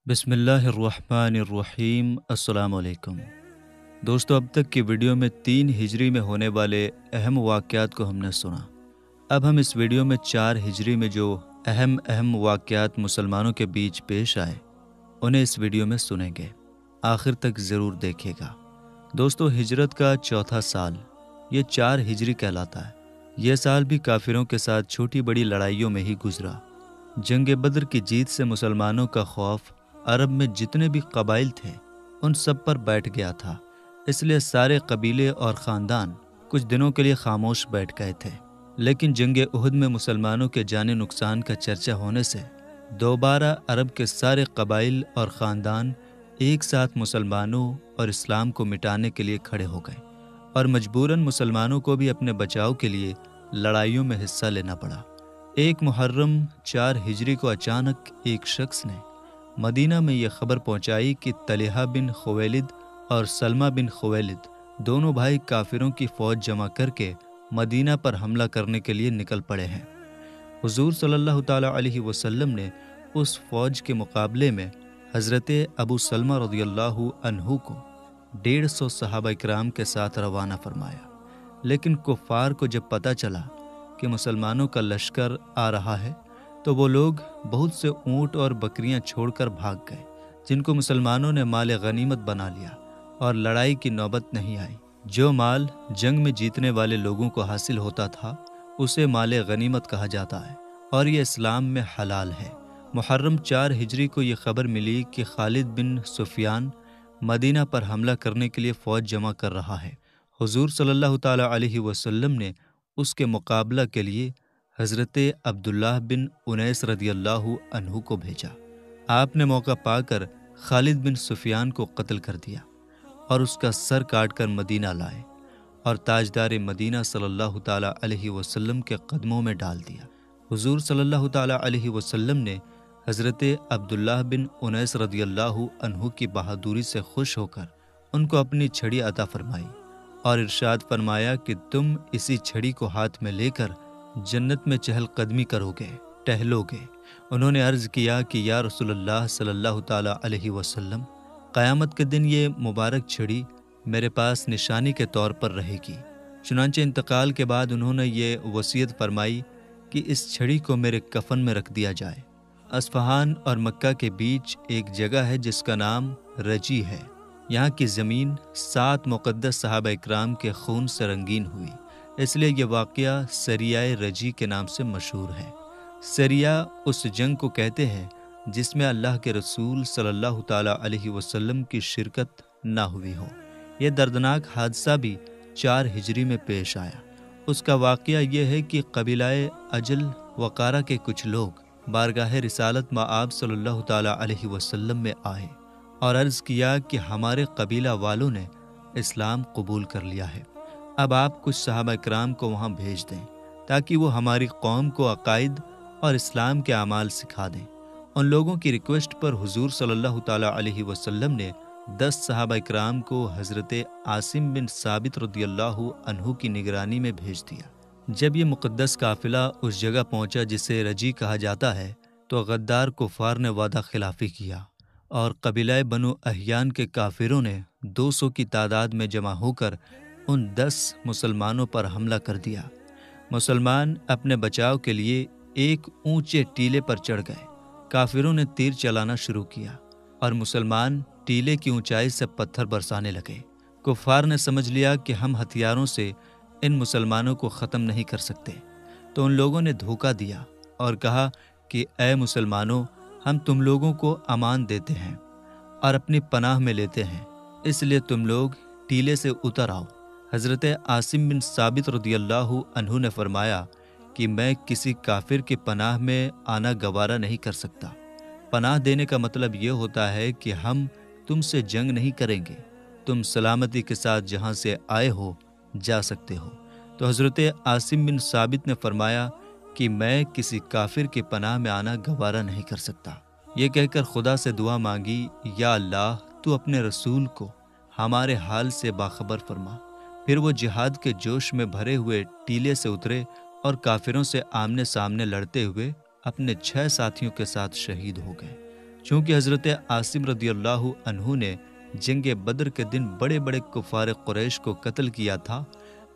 بسم اللہ الرحمن الرحیم۔ السلام علیکم دوستو، اب تک کی ویڈیو میں 3 ہجری میں ہونے والے اہم واقعات کو ہم نے سنا۔ اب ہم اس ویڈیو میں 4 ہجری میں جو اہم واقعات مسلمانوں کے بیچ پیش آئے انہیں اس ویڈیو میں سنیں گے۔ آخر تک ضرور دیکھیے گا۔ دوستو، ہجرت کا چوتھا سال یہ 4 ہجری کہلاتا ہے۔ یہ سال بھی کافروں کے ساتھ چھوٹی بڑی لڑائیوں میں ہی گزرا۔ جنگ بدر کی جیت سے مسلمانوں کا خوف عرب میں جتنے بھی قبائل تھے ان سب پر بیٹھ گیا تھا، اس لیے سارے قبیلے اور خاندان کچھ دنوں کے لیے خاموش بیٹھ گئے تھے۔ لیکن جنگ احد میں مسلمانوں کے جانی نقصان کا چرچا ہونے سے دوبارہ عرب کے سارے قبائل اور خاندان ایک ساتھ مسلمانوں اور اسلام کو مٹانے کے لیے کھڑے ہو گئے، اور مجبوراً مسلمانوں کو بھی اپنے بچاؤ کے لیے لڑائیوں میں حصہ لینا پڑا۔ ایک محرم 4 ہجری کو اچانک ایک شخص نے مدینہ میں یہ خبر پہنچائی کہ طلحہ بن خویلد اور سلمہ بن خویلد دونوں بھائی کافروں کی فوج جمع کر کے مدینہ پر حملہ کرنے کے لیے نکل پڑے ہیں۔ حضور صلی اللہ تعالیٰ علیہ وسلم نے اس فوج کے مقابلے میں حضرت ابو سلمہ رضی اللہ عنہ کو 150 صحابہ اکرام کے ساتھ روانہ فرمایا۔ لیکن کفار کو جب پتہ چلا کہ مسلمانوں کا لشکر آ رہا ہے تو وہ لوگ بہت سے اونٹ اور بکریاں چھوڑ کر بھاگ گئے، جن کو مسلمانوں نے مال غنیمت بنا لیا، اور لڑائی کی نوبت نہیں آئی۔ جو مال جنگ میں جیتنے والے لوگوں کو حاصل ہوتا تھا اسے مال غنیمت کہا جاتا ہے، اور یہ اسلام میں حلال ہے۔ محرم 4 ہجری کو یہ خبر ملی کہ خالد بن سفیان مدینہ پر حملہ کرنے کے لیے فوج جمع کر رہا ہے۔ حضور صلی اللہ تعالیٰ علیہ وسلم نے اس کے مقابلہ کے لیے حضرت عبداللہ بن انیس رضی اللہ عنہ کو بھیجا۔ آپ نے موقع پا کر خالد بن سفیان کو قتل کر دیا اور اس کا سر کاٹ کر مدینہ لائے اور تاجدار مدینہ صلی اللہ تعالیٰ علیہ وسلم کے قدموں میں ڈال دیا۔ حضور صلی اللہ تعالیٰ علیہ وسلم نے حضرت عبداللہ بن انیس رضی اللہ عنہ کی بہادری سے خوش ہو کر ان کو اپنی چھڑی عطا فرمائی اور ارشاد فرمایا کہ تم اسی چھڑی کو ہاتھ میں لے کر جنت میں چہل قدمی کرو گے، ٹہلو گے۔ انہوں نے عرض کیا کہ یا رسول اللہ صلی اللہ تعالیٰ علیہ وسلم، قیامت کے دن یہ مبارک چھڑی میرے پاس نشانی کے طور پر رہے گی۔ چنانچہ انتقال کے بعد انہوں نے یہ وصیت فرمائی کہ اس چھڑی کو میرے کفن میں رکھ دیا جائے۔ اصفہان اور مکہ کے بیچ ایک جگہ ہے جس کا نام رجی ہے۔ یہاں کی زمین 7 مقدس صحابہ اکرام کے خون سے رنگین ہوئی، اس لیے یہ واقعہ سریہ رجی کے نام سے مشہور ہے۔ سریہ اس جنگ کو کہتے ہیں جس میں اللہ کے رسول صلی اللہ تعالیٰ علیہ وسلم کی شرکت نہ ہوئی ہو۔ یہ دردناک حادثہ بھی 4 ہجری میں پیش آیا۔ اس کا واقعہ یہ ہے کہ قبیلہ اجل وقارہ کے کچھ لوگ بارگاہ رسالت مآب صلی اللہ تعالیٰ علیہ وسلم میں آئے اور عرض کیا کہ ہمارے قبیلہ والوں نے اسلام قبول کر لیا ہے، اب آپ کچھ صحابہ اکرام کو وہاں بھیج دیں تاکہ وہ ہماری قوم کو عقائد اور اسلام کے اعمال سکھا دیں۔ ان لوگوں کی ریکویسٹ پر حضور صلی اللہ تعالیٰ علیہ وسلم نے 10 صحابہ اکرام کو حضرت عاصم بن ثابت رضی اللہ عنہ کی نگرانی میں بھیج دیا۔ جب یہ مقدس قافلہ اس جگہ پہنچا جسے رجی کہا جاتا ہے تو غدار کفار نے وعدہ خلافی کیا، اور قبیلہ بنو احیان کے کافروں نے 200 کی تعداد میں جمع ہو کر ان 10 مسلمانوں پر حملہ کر دیا۔ مسلمان اپنے بچاؤ کے لیے ایک اونچے ٹیلے پر چڑھ گئے۔ کافروں نے تیر چلانا شروع کیا اور مسلمان ٹیلے کی اونچائی سے پتھر برسانے لگے۔ کفار نے سمجھ لیا کہ ہم ہتھیاروں سے ان مسلمانوں کو ختم نہیں کر سکتے، تو ان لوگوں نے دھوکہ دیا اور کہا کہ اے مسلمانوں، ہم تم لوگوں کو امان دیتے ہیں اور اپنی پناہ میں لیتے ہیں، اس لیے تم لوگ ٹیلے سے اتر آؤ۔ حضرت عاصم بن ثابت رضی اللہ عنہ نے فرمایا کہ میں کسی کافر کی پناہ میں آنا گوارا نہیں کر سکتا۔ پناہ دینے کا مطلب یہ ہوتا ہے کہ ہم تم سے جنگ نہیں کریں گے، تم سلامتی کے ساتھ جہاں سے آئے ہو جا سکتے ہو۔ تو حضرت عاصم بن ثابت نے فرمایا کہ میں کسی کافر کی پناہ میں آنا گوارا نہیں کر سکتا۔ یہ کہہ کر خدا سے دعا مانگی، یا اللہ تو اپنے رسول کو ہمارے حال سے باخبر فرما۔ پھر وہ جہاد کے جوش میں بھرے ہوئے ٹیلے سے اترے اور کافروں سے آمنے سامنے لڑتے ہوئے اپنے 6 ساتھیوں کے ساتھ شہید ہو گئے۔ چونکہ حضرت عاصم رضی اللہ عنہ نے جنگ بدر کے دن بڑے بڑے کفار قریش کو قتل کیا تھا،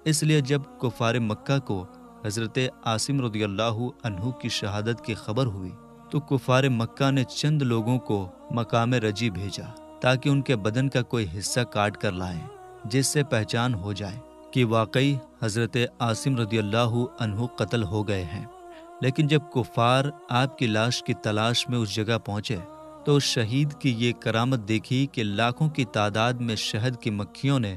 اس لیے جب کفار مکہ کو حضرت عاصم رضی اللہ عنہ کی شہادت کی خبر ہوئی تو کفار مکہ نے چند لوگوں کو مقام رجی بھیجا تاکہ ان کے بدن کا کوئی حصہ کاٹ کر لائیں، جس سے پہچان ہو جائے کہ واقعی حضرت عاصم رضی اللہ عنہ قتل ہو گئے ہیں۔ لیکن جب کفار آپ کی لاش کی تلاش میں اس جگہ پہنچے تو اس شہید کی یہ کرامت دیکھی کہ لاکھوں کی تعداد میں شہد کی مکھیوں نے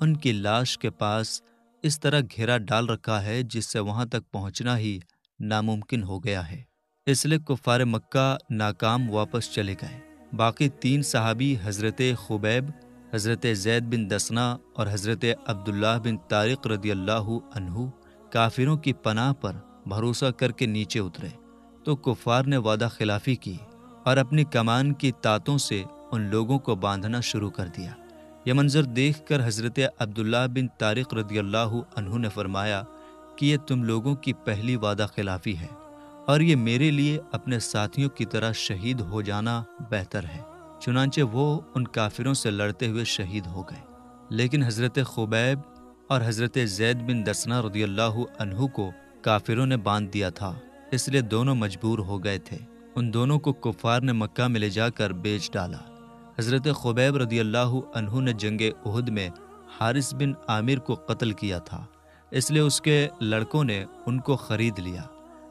ان کی لاش کے پاس اس طرح گھیرا ڈال رکھا ہے جس سے وہاں تک پہنچنا ہی ناممکن ہو گیا ہے۔ اس لیے کفار مکہ ناکام واپس چلے گئے۔ باقی 3 صحابی حضرت خبیب، حضرت زید بن دسنہ اور حضرت عبداللہ بن طارق رضی اللہ عنہ کافروں کی پناہ پر بھروسہ کر کے نیچے اترے تو کفار نے وعدہ خلافی کی اور اپنی کمان کی تاتوں سے ان لوگوں کو باندھنا شروع کر دیا۔ یہ منظر دیکھ کر حضرت عبداللہ بن طارق رضی اللہ عنہ نے فرمایا کہ یہ تم لوگوں کی پہلی وعدہ خلافی ہے اور یہ میرے لیے اپنے ساتھیوں کی طرح شہید ہو جانا بہتر ہے۔ چنانچہ وہ ان کافروں سے لڑتے ہوئے شہید ہو گئے۔ لیکن حضرت خبیب اور حضرت زید بن دسنہ رضی اللہ عنہ کو کافروں نے باندھ دیا تھا، اس لیے دونوں مجبور ہو گئے تھے۔ ان دونوں کو کفار نے مکہ میں لے جا کر بیچ ڈالا۔ حضرت خبیب رضی اللہ عنہ نے جنگ احد میں حارث بن عامر کو قتل کیا تھا، اس لیے اس کے لڑکوں نے ان کو خرید لیا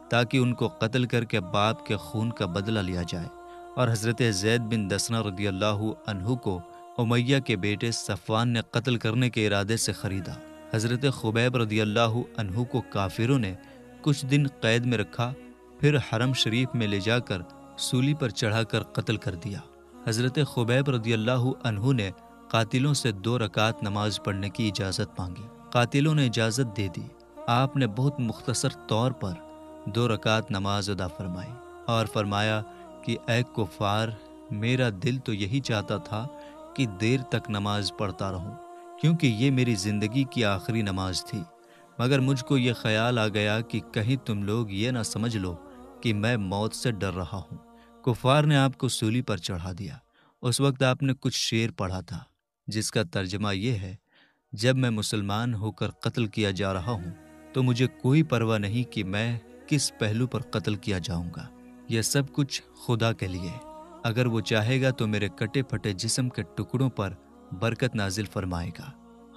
تاکہ ان کو قتل کر کے باپ کے خون کا بدلہ لیا جائے، اور حضرت زید بن دسنہ رضی اللہ عنہ کو امیہ کے بیٹے صفوان نے قتل کرنے کے ارادے سے خریدا۔ حضرت خبیب رضی اللہ عنہ کو کافروں نے کچھ دن قید میں رکھا، پھر حرم شریف میں لے جا کر سولی پر چڑھا کر قتل کر دیا۔ حضرت خبیب رضی اللہ عنہ نے قاتلوں سے 2 رکعت نماز پڑھنے کی اجازت مانگی۔ قاتلوں نے اجازت دے دی۔ آپ نے بہت مختصر طور پر 2 رکعت نماز ادا فرمائی اور فرمایا کہ اے کفار، میرا دل تو یہی چاہتا تھا کہ دیر تک نماز پڑھتا رہوں، کیونکہ یہ میری زندگی کی آخری نماز تھی، مگر مجھ کو یہ خیال آ گیا کہ کہیں تم لوگ یہ نہ سمجھ لو کہ میں موت سے ڈر رہا ہوں۔ کفار نے آپ کو سولی پر چڑھا دیا۔ اس وقت آپ نے کچھ شعر پڑھا تھا جس کا ترجمہ یہ ہے: جب میں مسلمان ہو کر قتل کیا جا رہا ہوں تو مجھے کوئی پرواہ نہیں کہ میں کس پہلو پر قتل کیا جاؤں گا، یہ سب کچھ خدا کے لیے، اگر وہ چاہے گا تو میرے کٹے پھٹے جسم کے ٹکڑوں پر برکت نازل فرمائے گا۔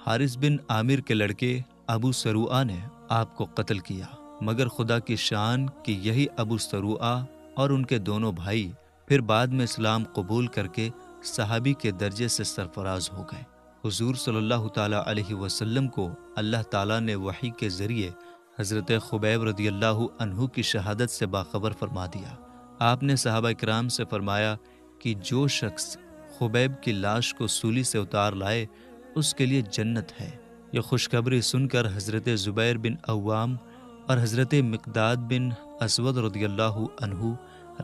حارث بن عامر کے لڑکے ابو سروعہ نے آپ کو قتل کیا، مگر خدا کی شان کہ یہی ابو سروعہ اور ان کے دونوں بھائی پھر بعد میں اسلام قبول کر کے صحابی کے درجے سے سرفراز ہو گئے۔ حضور صلی اللہ تعالیٰ علیہ وسلم کو اللہ تعالیٰ نے وحی کے ذریعے حضرت خبیب رضی اللہ عنہ کی شہادت سے باخبر فرما دیا۔ آپ نے صحابہ کرام سے فرمایا کہ جو شخص خبیب کی لاش کو سولی سے اتار لائے اس کے لیے جنت ہے۔ یہ خوشخبری سن کر حضرت زبیر بن عوام اور حضرت مقداد بن اسود رضی اللہ عنہ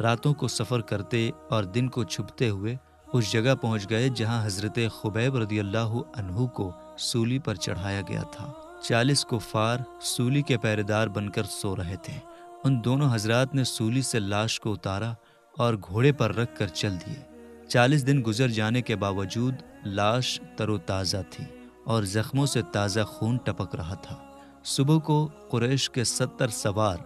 راتوں کو سفر کرتے اور دن کو چھپتے ہوئے اس جگہ پہنچ گئے جہاں حضرت خبیب رضی اللہ عنہ کو سولی پر چڑھایا گیا تھا۔ 40 کفار سولی کے پہرے دار بن کر سو رہے تھے۔ ان دونوں حضرات نے سولی سے لاش کو اتارا اور گھوڑے پر رکھ کر چل دیے۔ 40 دن گزر جانے کے باوجود لاش تر و تازہ تھی اور زخموں سے تازہ خون ٹپک رہا تھا۔ صبح کو قریش کے 70 سوار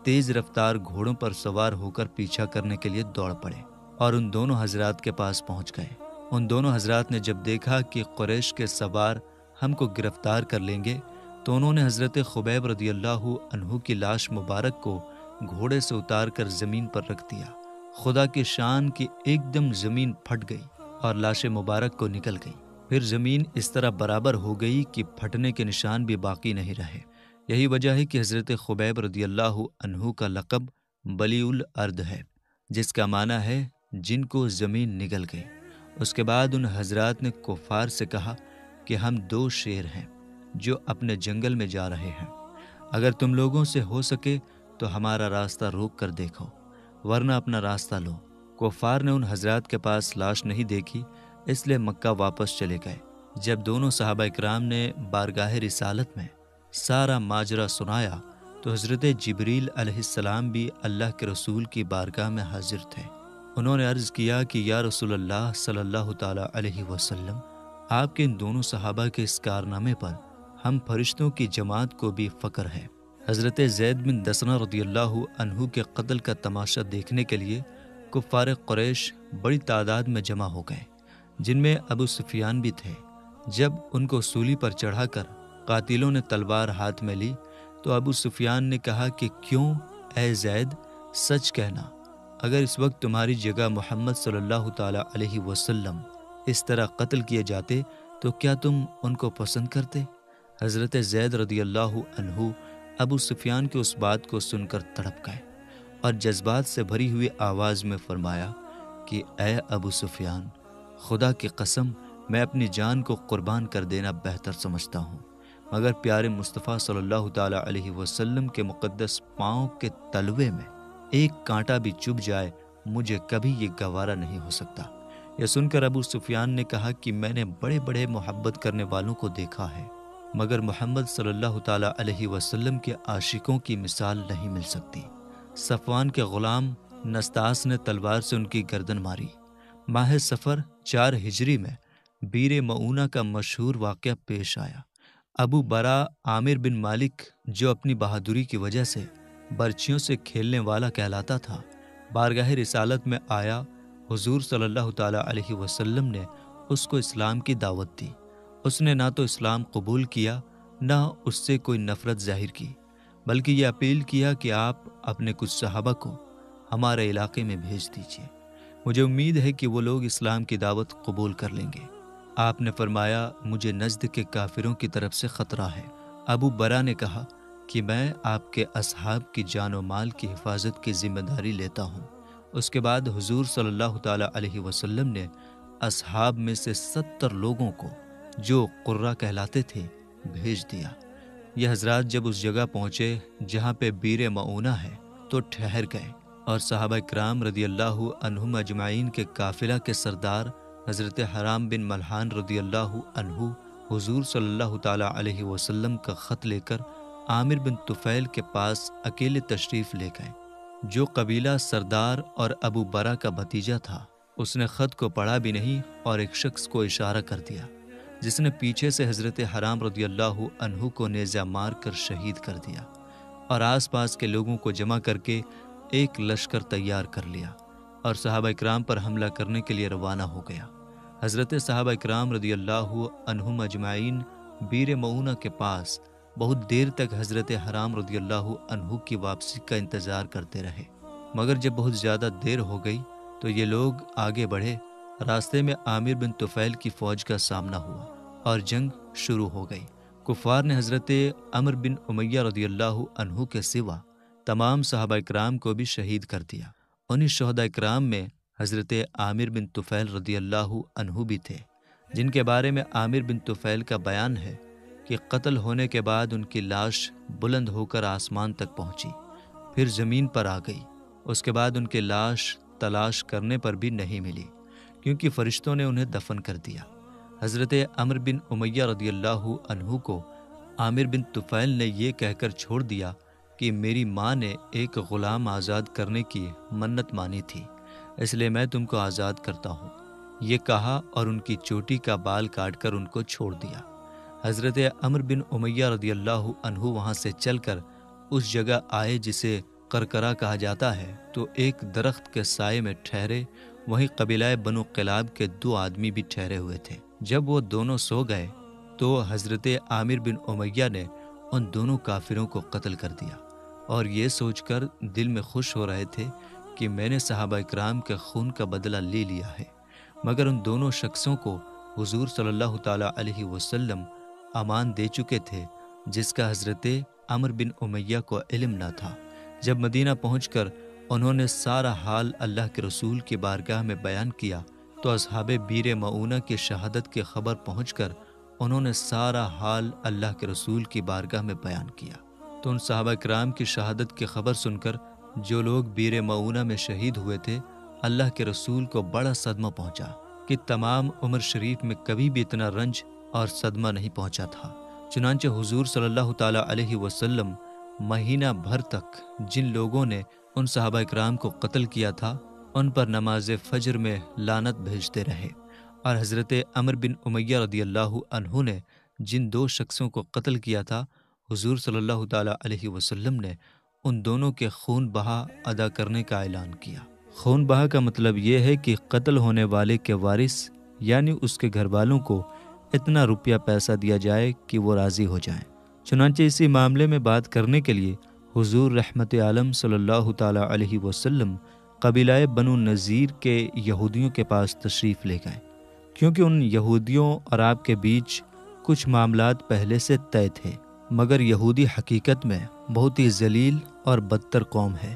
تیز رفتار گھوڑوں پر سوار ہو کر پیچھا کرنے کے لیے دوڑ پڑے اور ان دونوں حضرات کے پاس پہنچ گئے۔ ان دونوں حضرات نے جب دیکھا کہ قریش کے سوار ہم کو گرفتار کر لیں گے تو انہوں نے حضرت خبیب رضی اللہ عنہ کی لاش مبارک کو گھوڑے سے اتار کر زمین پر رکھ دیا۔ خدا کی شان کی ایک دم زمین پھٹ گئی اور لاش مبارک کو نکل گئی۔ پھر زمین اس طرح برابر ہو گئی کہ پھٹنے کے نشان بھی باقی نہیں رہے۔ یہی وجہ ہے کہ حضرت خبیب رضی اللہ عنہ کا لقب بلیع الارض ہے، جس کا معنی ہے جن کو زمین نگل گئی۔ اس کے بعد ان حضرات نے کفار سے کہا کہ ہم 2 شیر ہیں جو اپنے جنگل میں جا رہے ہیں، اگر تم لوگوں سے ہو سکے تو ہمارا راستہ روک کر دیکھو، ورنہ اپنا راستہ لو۔ کفار نے ان حضرات کے پاس لاش نہیں دیکھی، اس لیے مکہ واپس چلے گئے۔ جب دونوں صحابہ کرام نے بارگاہ رسالت میں سارا ماجرا سنایا تو حضرت جبریل علیہ السلام بھی اللہ کے رسول کی بارگاہ میں حاضر تھے۔ انہوں نے عرض کیا کہ یا رسول اللہ صلی اللہ تعالیٰ علیہ وسلم، آپ کے ان دونوں صحابہ کے اس کارنامے پر ہم فرشتوں کی جماعت کو بھی فخر ہے۔ حضرت زید بن دسنہ رضی اللہ عنہ کے قتل کا تماشا دیکھنے کے لیے کفار قریش بڑی تعداد میں جمع ہو گئے، جن میں ابو سفیان بھی تھے۔ جب ان کو سولی پر چڑھا کر قاتلوں نے تلوار ہاتھ میں لی تو ابو سفیان نے کہا کہ کیوں اے زید، سچ کہنا، اگر اس وقت تمہاری جگہ محمد صلی اللہ تعالیٰ علیہ وسلم اس طرح قتل کیے جاتے تو کیا تم ان کو پسند کرتے؟ حضرت زید رضی اللہ عنہ ابو سفیان کی اس بات کو سن کر تڑپ گئے اور جذبات سے بھری ہوئی آواز میں فرمایا کہ اے ابو سفیان، خدا کی قسم میں اپنی جان کو قربان کر دینا بہتر سمجھتا ہوں، مگر پیارے مصطفیٰ صلی اللہ تعالیٰ علیہ وسلم کے مقدس پاؤں کے تلوے میں ایک کانٹا بھی چبھ جائے مجھے کبھی یہ گوارا نہیں ہو سکتا۔ یہ سن کر ابو سفیان نے کہا کہ میں نے بڑے بڑے محبت کرنے والوں کو دیکھا ہے، مگر محمد صلی اللہ تعالیٰ علیہ وسلم کے عاشقوں کی مثال نہیں مل سکتی۔ صفوان کے غلام نستاس نے تلوار سے ان کی گردن ماری۔ ماہ صفر 4 ہجری میں بیر معونہ کا مشہور واقعہ پیش آیا۔ ابو برا عامر بن مالک، جو اپنی بہادری کی وجہ سے برچھیوں سے کھیلنے والا کہلاتا تھا، بارگاہ رسالت میں آیا۔ حضور صلی اللہ تعالیٰ علیہ وسلم نے اس کو اسلام کی دعوت دی۔ اس نے نہ تو اسلام قبول کیا نہ اس سے کوئی نفرت ظاہر کی، بلکہ یہ اپیل کیا کہ آپ اپنے کچھ صحابہ کو ہمارے علاقے میں بھیج دیجیے، مجھے امید ہے کہ وہ لوگ اسلام کی دعوت قبول کر لیں گے۔ آپ نے فرمایا مجھے نجد کے کافروں کی طرف سے خطرہ ہے۔ ابو برا نے کہا کہ میں آپ کے اصحاب کی جان و مال کی حفاظت کی ذمہ داری لیتا ہوں۔ اس کے بعد حضور صلی اللہ تعالیٰ علیہ وسلم نے اصحاب میں سے 70 لوگوں کو، جو قرہ کہلاتے تھے، بھیج دیا۔ یہ حضرات جب اس جگہ پہنچے جہاں پہ بیر معونہ ہے تو ٹھہر گئے، اور صحابہ کرام رضی اللہ عنہم اجمعین کے قافلہ کے سردار حضرت حرام بن ملحان رضی اللہ عنہ حضور صلی اللہ تعالیٰ علیہ وسلم کا خط لے کر عامر بن طفیل کے پاس اکیلے تشریف لے گئے، جو قبیلہ سردار اور ابو برا کا بھتیجا تھا۔ اس نے خط کو پڑھا بھی نہیں اور ایک شخص کو اشارہ کر دیا، جس نے پیچھے سے حضرت حرام رضی اللہ عنہ کو نیزہ مار کر شہید کر دیا، اور آس پاس کے لوگوں کو جمع کر کے ایک لشکر تیار کر لیا اور صحابہ اکرام پر حملہ کرنے کے لیے روانہ ہو گیا۔ حضرت صحابہ اکرام رضی اللہ عنہم اجمعین بیر معونہ کے پاس بہت دیر تک حضرت حرام رضی اللہ عنہ کی واپسی کا انتظار کرتے رہے، مگر جب بہت زیادہ دیر ہو گئی تو یہ لوگ آگے بڑھے۔ راستے میں عامر بن طفیل کی فوج کا سامنا ہوا اور جنگ شروع ہو گئی۔ کفار نے حضرت عمر بن امیہ رضی اللہ عنہ کے سوا تمام صحابہ اکرام کو بھی شہید کر دیا۔ انہی شہداء اکرام میں حضرت عامر بن طفیل رضی اللہ عنہ بھی تھے، جن کے بارے میں عامر بن طفیل کا بیان ہے کہ قتل ہونے کے بعد ان کی لاش بلند ہو کر آسمان تک پہنچی، پھر زمین پر آ گئی۔ اس کے بعد ان کی لاش تلاش کرنے پر بھی نہیں ملی، کیونکہ فرشتوں نے انہیں دفن کر دیا۔ حضرت عمر بن امیہ رضی اللہ عنہ کو عامر بن طفیل نے یہ کہہ کر چھوڑ دیا کہ میری ماں نے ایک غلام آزاد کرنے کی منت مانی تھی، اس لیے میں تم کو آزاد کرتا ہوں، یہ کہا اور ان کی چوٹی کا بال کاٹ کر ان کو چھوڑ دیا۔ حضرت عمر بن امیہ رضی اللہ عنہ وہاں سے چل کر اس جگہ آئے جسے کرکرا کہا جاتا ہے، تو ایک درخت کے سائے میں ٹھہرے۔ وہیں قبیلہ بنو قلاب کے 2 آدمی بھی ٹھہرے ہوئے تھے۔ جب وہ دونوں سو گئے تو حضرت عامر بن امیہ نے ان دونوں کافروں کو قتل کر دیا، اور یہ سوچ کر دل میں خوش ہو رہے تھے کہ میں نے صحابہ اکرام کے خون کا بدلہ لے لیا ہے، مگر ان دونوں شخصوں کو حضور صلی اللہ تعالیٰ علیہ وسلم امان دے چکے تھے، جس کا حضرت عمر بن امیہ کو علم نہ تھا۔ جب مدینہ پہنچ کر انہوں نے سارا حال اللہ کے رسول کی بارگاہ میں بیان کیا تو اصحاب بیر معونہ کی شہادت کی خبر پہنچ کر انہوں نے سارا حال اللہ کے رسول کی بارگاہ میں بیان کیا، تو ان صحابہ کرام کی شہادت کی خبر سن کر جو لوگ بیر معونہ میں شہید ہوئے تھے، اللہ کے رسول کو بڑا صدمہ پہنچا کہ تمام عمر شریف میں کبھی بھی اتنا رنج اور صدمہ نہیں پہنچا تھا۔ چنانچہ حضور صلی اللہ تعالیٰ علیہ وسلم مہینہ بھر تک جن لوگوں نے ان صحابہ کرام کو قتل کیا تھا ان پر نماز فجر میں لعنت بھیجتے رہے، اور حضرت عمر بن امیہ رضی اللہ عنہ نے جن 2 شخصوں کو قتل کیا تھا، حضور صلی اللہ تعالیٰ علیہ وسلم نے ان دونوں کے خون بہا ادا کرنے کا اعلان کیا۔ خون بہا کا مطلب یہ ہے کہ قتل ہونے والے کے وارث یعنی اس کے گھر والوں کو اتنا روپیہ پیسہ دیا جائے کہ وہ راضی ہو جائیں۔ چنانچہ اسی معاملے میں بات کرنے کے لیے حضور رحمت عالم صلی اللہ تعالیٰ علیہ وسلم قبیلہ بنو نذیر کے یہودیوں کے پاس تشریف لے گئے، کیونکہ ان یہودیوں اور آپ کے بیچ کچھ معاملات پہلے سے طے تھے، مگر یہودی حقیقت میں بہت ہی ذلیل اور بدتر قوم ہے۔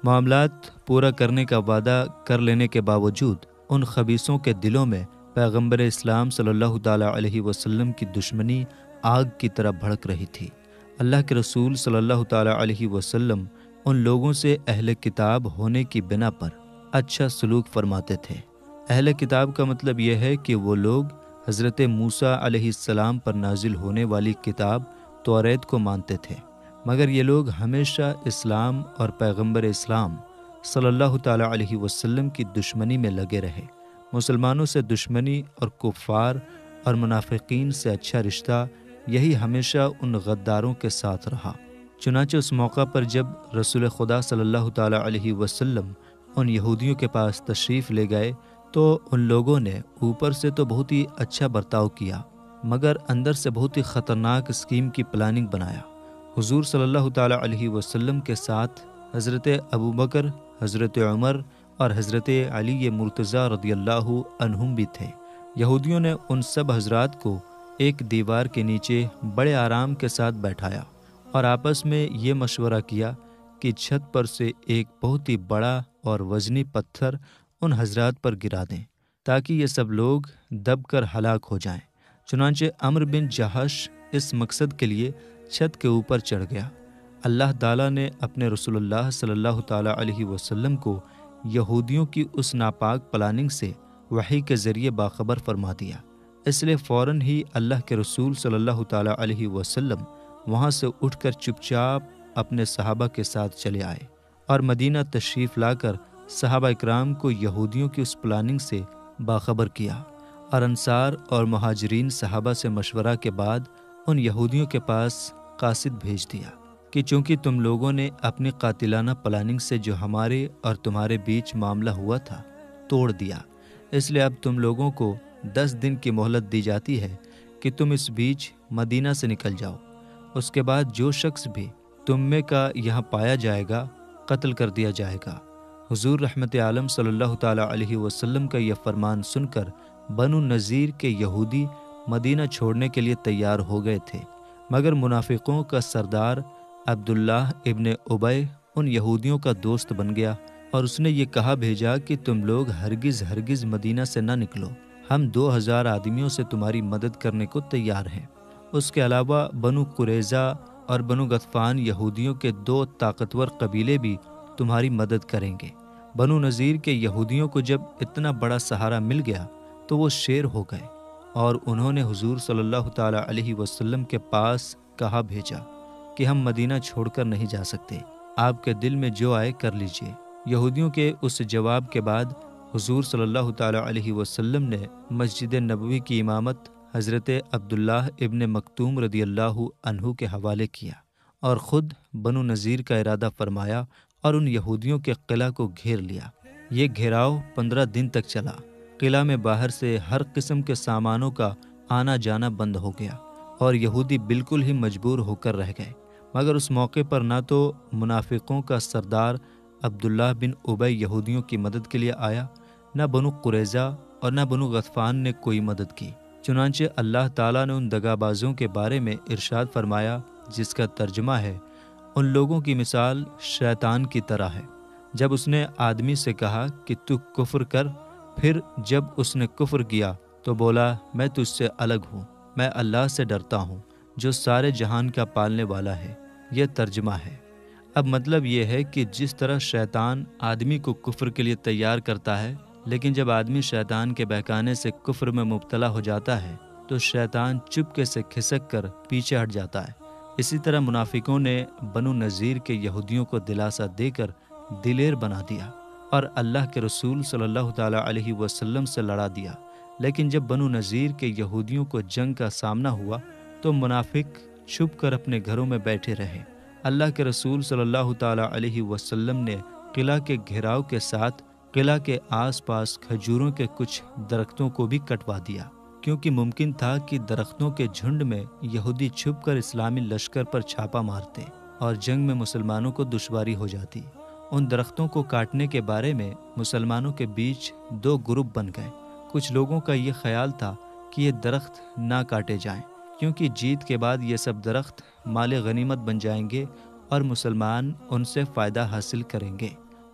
معاملات پورا کرنے کا وعدہ کر لینے کے باوجود ان خبیثوں کے دلوں میں پیغمبر اسلام صلی اللہ تعالیٰ علیہ وسلم کی دشمنی آگ کی طرح بھڑک رہی تھی۔ اللہ کے رسول صلی اللہ تعالیٰ علیہ وسلم ان لوگوں سے اہل کتاب ہونے کی بنا پر اچھا سلوک فرماتے تھے۔ اہل کتاب کا مطلب یہ ہے کہ وہ لوگ حضرت موسیٰ علیہ السلام پر نازل ہونے والی کتاب توریت کو مانتے تھے، مگر یہ لوگ ہمیشہ اسلام اور پیغمبر اسلام صلی اللہ تعالیٰ علیہ وسلم کی دشمنی میں لگے رہے۔ مسلمانوں سے دشمنی اور کفار اور منافقین سے اچھا رشتہ یہی ہمیشہ ان غداروں کے ساتھ رہا۔ چنانچہ اس موقع پر جب رسول خدا صلی اللہ تعالیٰ علیہ وسلم ان یہودیوں کے پاس تشریف لے گئے تو ان لوگوں نے اوپر سے تو بہت ہی اچھا برتاؤ کیا، مگر اندر سے بہت ہی خطرناک اسکیم کی پلاننگ بنایا۔ حضور صلی اللہ تعالیٰ علیہ وسلم کے ساتھ حضرت ابوبکر، حضرت عمر اور حضرت علی مرتضیٰ رضی اللہ عنہم بھی تھے۔ یہودیوں نے ان سب حضرات کو ایک دیوار کے نیچے بڑے آرام کے ساتھ بیٹھایا اور آپس میں یہ مشورہ کیا کہ چھت پر سے ایک بہت ہی بڑا اور وزنی پتھر ان حضرات پر گرا دیں تاکہ یہ سب لوگ دب کر ہلاک ہو جائیں۔ چنانچہ عمرو بن جہش اس مقصد کے لیے چھت کے اوپر چڑھ گیا۔ اللہ تعالیٰ نے اپنے رسول اللہ صلی اللہ تعالیٰ علیہ وسلم کو یہودیوں کی اس ناپاک پلاننگ سے وحی کے ذریعے باخبر فرما دیا، اس لیے فوراً ہی اللہ کے رسول صلی اللہ تعالیٰ علیہ وسلم وہاں سے اٹھ کر چپ چاپ اپنے صحابہ کے ساتھ چلے آئے اور مدینہ تشریف لا کر صحابہ اکرام کو یہودیوں کی اس پلاننگ سے باخبر کیا، اور انصار اور مہاجرین صحابہ سے مشورہ کے بعد ان یہودیوں کے پاس قاصد بھیج دیا کہ چونکہ تم لوگوں نے اپنی قاتلانہ پلاننگ سے جو ہمارے اور تمہارے بیچ معاملہ ہوا تھا توڑ دیا، اس لیے اب تم لوگوں کو 10 دن کی مہلت دی جاتی ہے کہ تم اس بیچ مدینہ سے نکل جاؤ، اس کے بعد جو شخص بھی تم میں کا یہاں پایا جائے گا قتل کر دیا جائے گا۔ حضور رحمت عالم صلی اللہ تعالیٰ علیہ وسلم کا یہ فرمان سن کر بنو نذیر کے یہودی مدینہ چھوڑنے کے لیے تیار ہو گئے تھے، مگر منافقوں کا سردار عبداللہ ابن ابی ان یہودیوں کا دوست بن گیا اور اس نے یہ کہا بھیجا کہ تم لوگ ہرگز مدینہ سے نہ نکلو، ہم 2000 آدمیوں سے تمہاری مدد کرنے کو تیار ہیں۔ اس کے علاوہ بنو قریظہ اور بنو غطفان یہودیوں کے 2 طاقتور قبیلے بھی تمہاری مدد کریں گے۔ بنو نذیر کے یہودیوں کو جب اتنا بڑا سہارا مل گیا تو وہ شیر ہو گئے اور انہوں نے حضور صلی اللہ تعالیٰ علیہ وسلم کے پاس کہا بھیجا کہ ہم مدینہ چھوڑ کر نہیں جا سکتے، آپ کے دل میں جو آئے کر لیجئے۔ یہودیوں کے اس جواب کے بعد حضور صلی اللہ تعالیٰ علیہ وسلم نے مسجد نبوی کی امامت حضرت عبداللہ ابن مکتوم رضی اللہ عنہ کے حوالے کیا اور خود بنو نذیر کا ارادہ فرمایا اور ان یہودیوں کے قلعہ کو گھیر لیا۔ یہ گھیراؤ 15 دن تک چلا۔ قلعہ میں باہر سے ہر قسم کے سامانوں کا آنا جانا بند ہو گیا اور یہودی بالکل ہی مجبور ہو کر رہ گئے، مگر اس موقع پر نہ تو منافقوں کا سردار عبداللہ بن ابی یہودیوں کی مدد کے لیے آیا، نہ بنو قریظہ اور نہ بنو غطفان نے کوئی مدد کی۔ چنانچہ اللہ تعالیٰ نے ان دغابازوں کے بارے میں ارشاد فرمایا جس کا ترجمہ ہے، ان لوگوں کی مثال شیطان کی طرح ہے، جب اس نے آدمی سے کہا کہ تو کفر کر، پھر جب اس نے کفر کیا تو بولا میں تجھ سے الگ ہوں، میں اللہ سے ڈرتا ہوں جو سارے جہان کا پالنے والا ہے۔ یہ ترجمہ ہے۔ اب مطلب یہ ہے کہ جس طرح شیطان آدمی کو کفر کے لیے تیار کرتا ہے، لیکن جب آدمی شیطان کے بہکانے سے کفر میں مبتلا ہو جاتا ہے تو شیطان چپکے سے کھسک کر پیچھے ہٹ جاتا ہے۔ اسی طرح منافقوں نے بنو نذیر کے یہودیوں کو دلاسا دے کر دلیر بنا دیا اور اللہ کے رسول صلی اللہ تعالیٰ علیہ وسلم سے لڑا دیا۔ لیکن جب بنو نذیر کے یہودیوں کو جنگ کا سامنا ہوا تو منافق چھپ کر اپنے گھروں میں بیٹھے رہے۔ اللہ کے رسول صلی اللہ تعالیٰ علیہ وسلم نے قلعہ کے گھیراؤ کے ساتھ قلعہ کے آس پاس کھجوروں کے کچھ درختوں کو بھی کٹوا دیا، کیونکہ ممکن تھا کہ درختوں کے جھنڈ میں یہودی چھپ کر اسلامی لشکر پر چھاپا مارتے اور جنگ میں مسلمانوں کو دشواری ہو جاتی۔ ان درختوں کو کاٹنے کے بارے میں مسلمانوں کے بیچ دو گروپ بن گئے۔ کچھ لوگوں کا یہ خیال تھا کہ یہ درخت نہ کاٹے جائیں، کیونکہ جیت کے بعد یہ سب درخت مال غنیمت بن جائیں گے اور مسلمان ان سے فائدہ حاصل کریں گے۔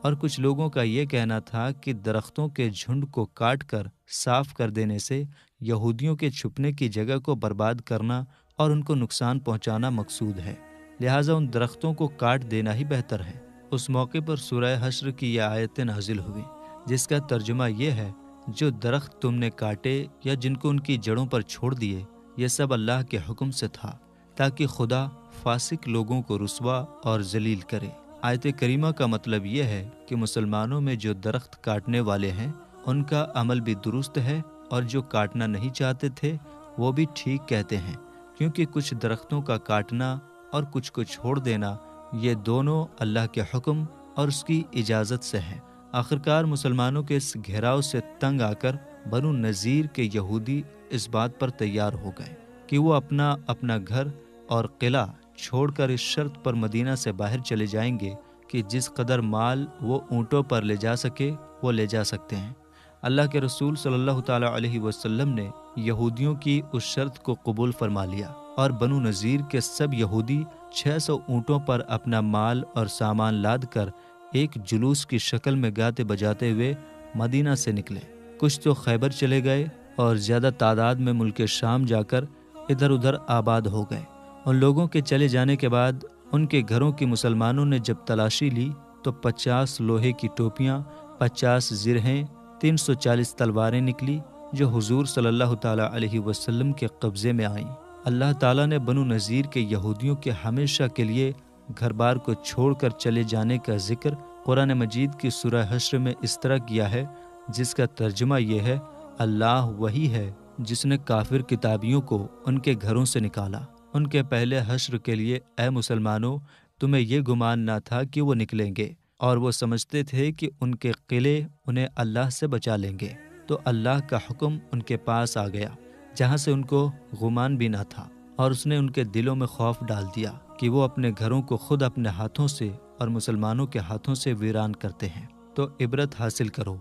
اور کچھ لوگوں کا یہ کہنا تھا کہ درختوں کے جھنڈ کو کاٹ کر صاف کر دینے سے یہودیوں کے چھپنے کی جگہ کو برباد کرنا اور ان کو نقصان پہنچانا مقصود ہے، لہٰذا ان درختوں کو کاٹ دینا ہی بہتر ہے۔ اس موقع پر سورہ حشر کی یہ آیتیں نازل ہوئی، جس کا ترجمہ یہ ہے: جو درخت تم نے کاٹے یا جن کو ان کی جڑوں پر چھوڑ دیے، یہ سب اللہ کے حکم سے تھا تاکہ خدا فاسق لوگوں کو رسوا اور ذلیل کرے۔ آیت کریمہ کا مطلب یہ ہے کہ مسلمانوں میں جو درخت کاٹنے والے ہیں ان کا عمل بھی درست ہے، اور جو کاٹنا نہیں چاہتے تھے وہ بھی ٹھیک کہتے ہیں، کیونکہ کچھ درختوں کا کاٹنا اور کچھ کو چھوڑ دینا یہ دونوں اللہ کے حکم اور اس کی اجازت سے ہے۔ آخرکار مسلمانوں کے اس گھیراؤ سے تنگ آ کر بنو نذیر کے یہودی اس بات پر تیار ہو گئے کہ وہ اپنا گھر اور قلعہ چھوڑ کر اس شرط پر مدینہ سے باہر چلے جائیں گے کہ جس قدر مال وہ اونٹوں پر لے جا سکے وہ لے جا سکتے ہیں۔ اللہ کے رسول صلی اللہ تعالیٰ علیہ وسلم نے یہودیوں کی اس شرط کو قبول فرما لیا، اور بنو نذیر کے سب یہودی 600 اونٹوں پر اپنا مال اور سامان لاد کر ایک جلوس کی شکل میں گاتے بجاتے ہوئے مدینہ سے نکلے۔ کچھ تو خیبر چلے گئے اور زیادہ تعداد میں ملک شام جا کر ادھر ادھر آباد ہو گئے۔ ان لوگوں کے چلے جانے کے بعد ان کے گھروں کی مسلمانوں نے جب تلاشی لی تو 50 لوہے کی ٹوپیاں، 50 زرہیں، 340 تلواریں نکلی جو حضور صلی اللہ تعالیٰ علیہ وسلم کے قبضے میں آئیں۔ اللہ تعالیٰ نے بنو نذیر کے یہودیوں کے ہمیشہ کے لیے گھر بار کو چھوڑ کر چلے جانے کا ذکر قرآن مجید کی سورہ حشر میں اس طرح کیا ہے، جس کا ترجمہ یہ ہے: اللہ وہی ہے جس نے کافر کتابیوں کو ان کے گھروں سے نکالا۔ ان کے پہلے حشر کے لیے اے مسلمانوں، تمہیں یہ گمان نہ تھا کہ وہ نکلیں گے، اور وہ سمجھتے تھے کہ ان کے قلعے انہیں اللہ سے بچا لیں گے، تو اللہ کا حکم ان کے پاس آ گیا جہاں سے ان کو گمان بھی نہ تھا، اور اس نے ان کے دلوں میں خوف ڈال دیا کہ وہ اپنے گھروں کو خود اپنے ہاتھوں سے اور مسلمانوں کے ہاتھوں سے ویران کرتے ہیں۔ تو عبرت حاصل کرو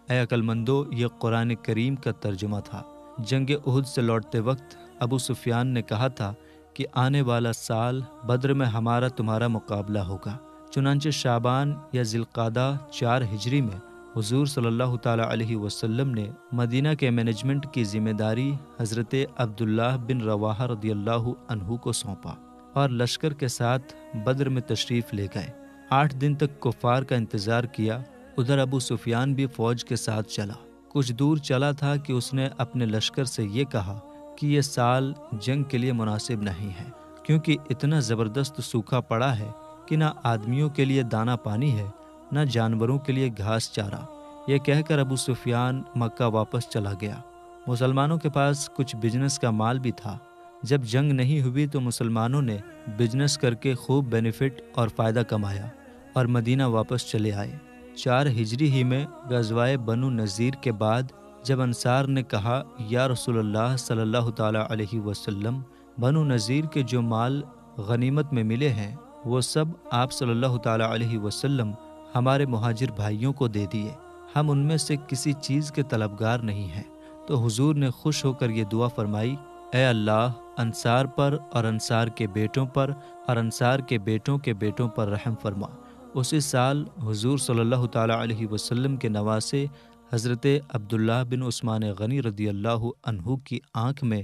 اے عقل مندو، یہ قرآن کریم کا ترجمہ تھا۔ جنگ احد سے لوٹتے وقت ابو سفیان نے کہا تھا کہ آنے والا سال بدر میں ہمارا تمہارا مقابلہ ہوگا۔ چنانچہ شعبان یا ذی القعدہ 4 ہجری میں حضور صلی اللہ تعالیٰ علیہ وسلم نے مدینہ کے مینجمنٹ کی ذمہ داری حضرت عبداللہ بن رواحہ رضی اللہ عنہ کو سونپا، اور لشکر کے ساتھ بدر میں تشریف لے گئے۔ 8 دن تک کفار کا انتظار کیا۔ ادھر ابو سفیان بھی فوج کے ساتھ چلا۔ کچھ دور چلا تھا کہ اس نے اپنے لشکر سے یہ کہا کہ یہ سال جنگ کے لیے مناسب نہیں ہے، کیونکہ اتنا زبردست سوکھا پڑا ہے کہ نہ آدمیوں کے لیے دانہ پانی ہے، نہ جانوروں کے لیے گھاس چارہ۔ یہ کہہ کر ابو سفیان مکہ واپس چلا گیا۔ مسلمانوں کے پاس کچھ بزنس کا مال بھی تھا۔ جب جنگ نہیں ہوئی تو مسلمانوں نے بزنس کر کے خوب بینیفٹ اور فائدہ کمایا اور مدینہ واپس چلے آئے۔ 4 ہجری ہی میں غزوہ بنو نذیر کے بعد جب انصار نے کہا یا رسول اللہ صلی اللہ تعالیٰ علیہ وسلم، بنو نذیر کے جو مال غنیمت میں ملے ہیں وہ سب آپ صلی اللہ تعالیٰ علیہ وسلم ہمارے مہاجر بھائیوں کو دے دیے، ہم ان میں سے کسی چیز کے طلبگار نہیں ہیں۔ تو حضور نے خوش ہو کر یہ دعا فرمائی: اے اللہ، انصار پر اور انصار کے بیٹوں پر اور انصار کے بیٹوں کے بیٹوں پر رحم فرما۔ اسی سال حضور صلی اللہ تعالیٰ علیہ وسلم کے نواسے حضرت عبداللہ بن عثمان غنی رضی اللہ عنہ کی آنکھ میں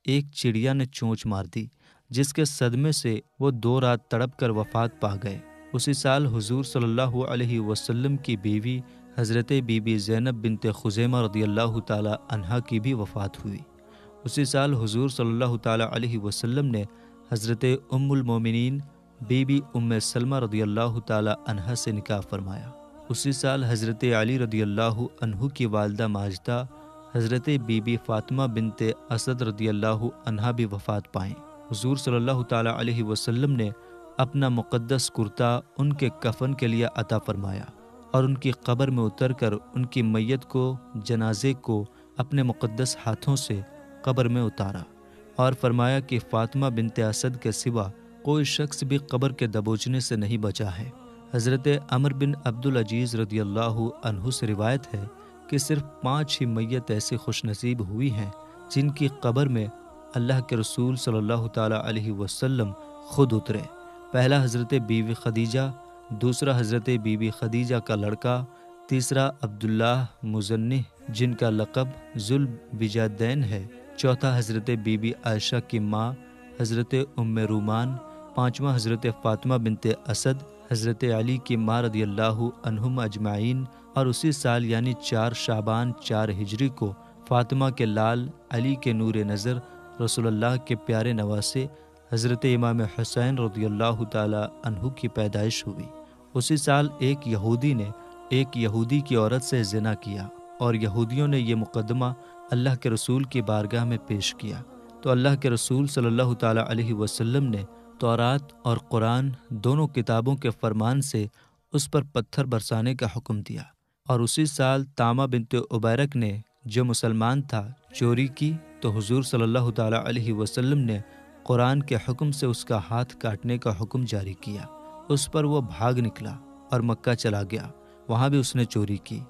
ایک چڑیا نے چونچ مار دی، جس کے صدمے سے وہ 2 رات تڑپ کر وفات پا گئے۔ اسی سال حضور صلی اللہ علیہ وسلم کی بیوی حضرت بی بی زینب بنت خزیمہ رضی اللہ تعالیٰ عنہا کی بھی وفات ہوئی۔ اسی سال حضور صلی اللہ تعالیٰ علیہ وسلم نے حضرت ام المومنین بی بی ام سلمہ رضی اللہ تعالیٰ عنہا سے نکاح فرمایا۔ اسی سال حضرت علی رضی اللہ عنہ کی والدہ ماجدہ حضرت بی بی فاطمہ بنت اسد رضی اللہ عنہا بھی وفات پائیں۔ حضور صلی اللہ تعالیٰ علیہ وسلم نے اپنا مقدس کرتا ان کے کفن کے لیے عطا فرمایا اور ان کی قبر میں اتر کر ان کی میت کو جنازے کو اپنے مقدس ہاتھوں سے قبر میں اتارا اور فرمایا کہ فاطمہ بنت اسد کے سوا کوئی شخص بھی قبر کے دبوچنے سے نہیں بچا ہے۔ حضرت عمر بن عبد العزیز رضی اللہ عنہ سے روایت ہے کہ صرف 5 ہی میت ایسی خوش نصیب ہوئی ہیں جن کی قبر میں اللہ کے رسول صلی اللہ تعالیٰ علیہ وسلم خود اترے۔ پہلا حضرت بیوی خدیجہ، دوسرا حضرت بیوی خدیجہ کا لڑکا، تیسرا عبداللہ مزنح جن کا لقب ذوالبجادین ہے، چوتھا حضرت بیوی عائشہ کی ماں حضرت ام رومان، پانچواں حضرت فاطمہ بنت اسد حضرت علی کی ماں رضی اللہ عنہم اجمعین، اور اسی سال یعنی 4 شعبان 4 ہجری کو فاطمہ کے لال علی کے نور نظر رسول اللہ کے پیارے نواسے حضرت امام حسین رضی اللہ تعالی عنہ کی پیدائش ہوئی۔ اسی سال ایک یہودی نے ایک یہودی کی عورت سے زنا کیا اور یہودیوں نے یہ مقدمہ اللہ کے رسول کی بارگاہ میں پیش کیا تو اللہ کے رسول صلی اللہ تعالی علیہ وسلم نے تورات اور قرآن دونوں کتابوں کے فرمان سے اس پر پتھر برسانے کا حکم دیا، اور اسی سال تامہ بنت عبیرک نے جو مسلمان تھا چوری کی تو حضور صلی اللہ تعالی علیہ وسلم نے قرآن کے حکم سے اس کا ہاتھ کاٹنے کا حکم جاری کیا۔ اس پر وہ بھاگ نکلا اور مکہ چلا گیا، وہاں بھی اس نے چوری کی۔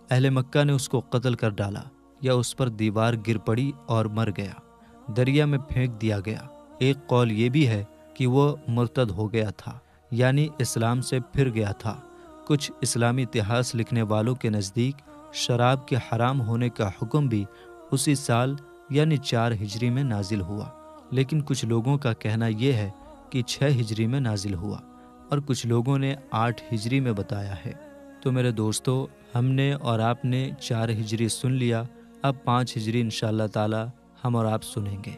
اہل مکہ نے اس کو قتل کر ڈالا یا اس پر دیوار گر پڑی اور مر گیا، دریا میں پھینک دیا گیا۔ ایک قول یہ بھی ہے کہ وہ مرتد ہو گیا تھا، یعنی اسلام سے پھر گیا تھا۔ کچھ اسلامی اتہاس لکھنے والوں کے نزدیک شراب کے حرام ہونے کا حکم بھی اسی سال یعنی 4 ہجری میں نازل ہوا، لیکن کچھ لوگوں کا کہنا یہ ہے کہ 6 ہجری میں نازل ہوا اور کچھ لوگوں نے 8 ہجری میں بتایا ہے۔ تو میرے دوستو، ہم نے اور آپ نے 4 ہجری سن لیا، اب 5 ہجری انشاءاللہ تعالی ہم اور آپ سنیں گے۔